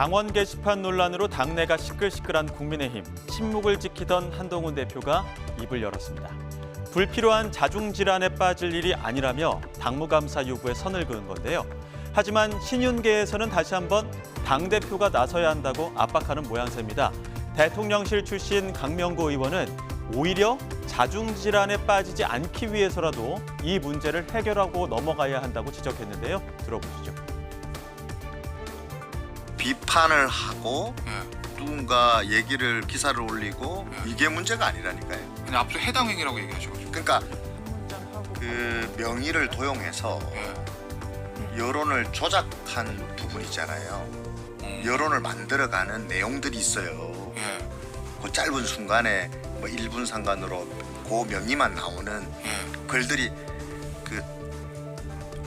당원 게시판 논란으로 당내가 시끌시끌한 국민의힘, 침묵을 지키던 한동훈 대표가 입을 열었습니다. 불필요한 자중질환에 빠질 일이 아니라며 당무감사 요구에 선을 그은 건데요. 하지만 신윤계에서는 다시 한번 당대표가 나서야 한다고 압박하는 모양새입니다. 대통령실 출신 강명구 의원은 오히려 자중질환에 빠지지 않기 위해서라도 이 문제를 해결하고 넘어가야 한다고 지적했는데요. 들어보시죠. 비판을 하고 누군가 얘기를 기사를 올리고 이게 문제가 아니라니까요. 그냥 앞서 해당 행위라고 얘기하죠. 그러니까 그 명의를 도용해서 여론을 조작한 부분이잖아요. 여론을 만들어가는 내용들이 있어요. 그 짧은 순간에 뭐 1분 상관으로 그 명의만 나오는 글들이 그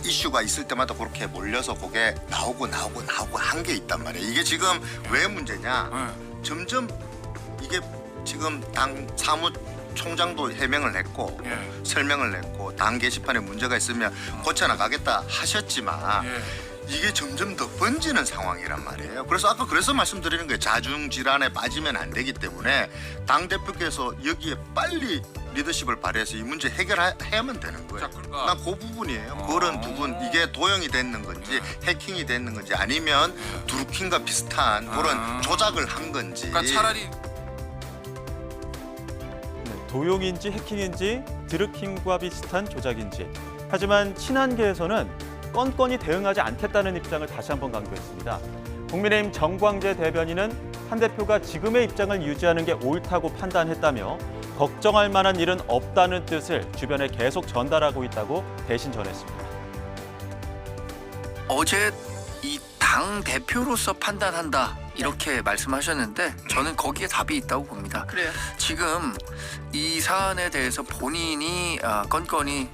이슈가 있을 때마다 그렇게 몰려서 그게 나오고 한 게 있단 말이에요. 이게 지금 왜 문제냐? 점점 이게 지금 당 사무총장도 해명을 했고 설명을 했고 당 게시판에 문제가 있으면 고쳐나가겠다 하셨지만 이게 점점 더 번지는 상황이란 말이에요. 그래서 아까 그래서 말씀드리는 거예요. 자중질환에 빠지면 안 되기 때문에 당대표께서 여기에 빨리 리더십을 발휘해서 이 문제 해결해야만 되는 거예요. 그러니까 난 그 부분이에요. 그런 부분, 이게 도용이 됐는 건지 해킹이 됐는 건지 아니면 드루킹과 비슷한 그런 조작을 한 건지. 그러니까 차라리 도용인지 해킹인지 드루킹과 비슷한 조작인지. 하지만 친한계에서는 건건히 대응하지 않겠다는 입장을 다시 한번 강조했습니다. 국민의힘 정광재 대변인은 한 대표가 지금의 입장을 유지하는 게 옳다고 판단했다며 걱정할 만한 일은 없다는 뜻을 주변에 계속 전달하고 있다고 대신 전했습니다. 어제 이 당 대표로서 판단한다 이렇게 말씀하셨는데 저는 거기에 답이 있다고 봅니다. 그래요? 지금 이 사안에 대해서 본인이 건건히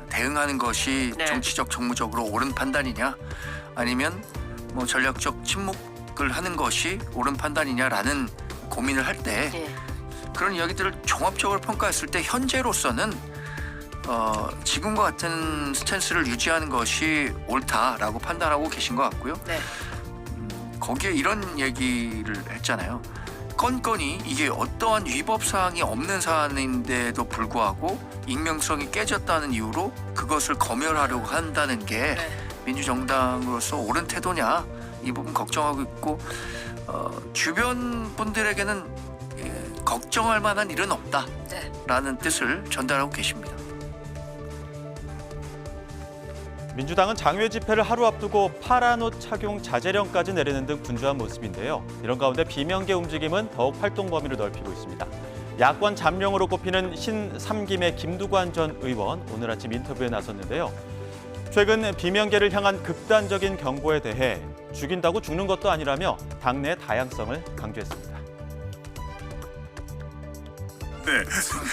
대응하는 것이 네. 정치적 정무적으로 옳은 판단이냐 아니면 뭐 전략적 침묵을 하는 것이 옳은 판단이냐라는 고민을 할 때 예. 그런 이야기들을 종합적으로 평가했을 때 현재로서는 지금과 같은 스탠스를 유지하는 것이 옳다라고 판단하고 계신 것 같고요. 네. 거기에 이런 얘기를 했잖아요. 건건이 이게 어떠한 위법 사항이 없는 사안인데도 불구하고 익명성이 깨졌다는 이유로 그것을 검열하려고 한다는 게 네. 민주정당으로서 옳은 태도냐 이 부분 걱정하고 있고 주변 분들에게는 걱정할 만한 일은 없다라는 네. 뜻을 전달하고 계십니다. 민주당은 장외 집회를 하루 앞두고 파란 옷 착용 자제령까지 내리는 등 분주한 모습인데요. 이런 가운데 비명계 움직임은 더욱 활동 범위를 넓히고 있습니다. 야권 잠룡으로 꼽히는 신삼김의 김두관 전 의원 오늘 아침 인터뷰에 나섰는데요. 최근 비명계를 향한 극단적인 경고에 대해 죽인다고 죽는 것도 아니라며 당내 다양성을 강조했습니다. 네.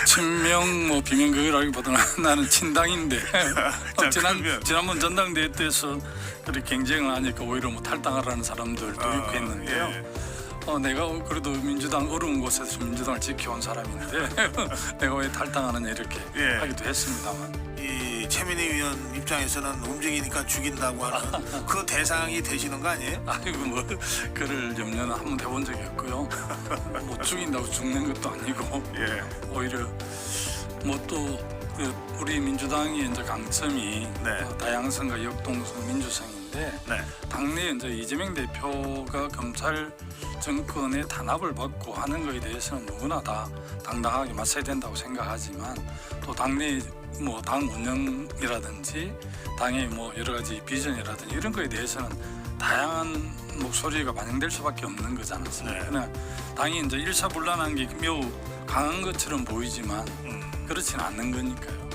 친명 뭐 비명계라기보다는 나는 친당인데 지난번 전당대회 때에서 그렇게 경쟁을 하니까 오히려 뭐 탈당하라는 사람들도 있고 했는데요. 내가 그래도 민주당 어려운 곳에서 민주당을 지켜온 사람인데 내가 왜 탈당하느냐 이렇게 하기도 했습니다만. 이 최민희 의원 입장에서는 움직이니까 죽인다고 하는 그 대상이 되시는 거 아니에요? 아이고 뭐 그럴 염려는 한 번도 해본 적이 없고요. 뭐 죽인다고 죽는 것도 아니고 오히려 뭐 또 우리 민주당의 이제 강점이 다양성과 역동성, 민주성인데 당내 이제 이재명 대표가 검찰 정권의 탄압을 받고 하는 것에 대해서는 누구나 다 당당하게 맞서야 된다고 생각하지만 또 당내 뭐 당 운영이라든지 당의 뭐 여러 가지 비전이라든지 이런 거에 대해서는 다양한 목소리가 반영될 수밖에 없는 거지 않습니까? 그러나 당이 이제 일사불란한 게 매우 강한 것처럼 보이지만 그렇지는 않는 거니까요.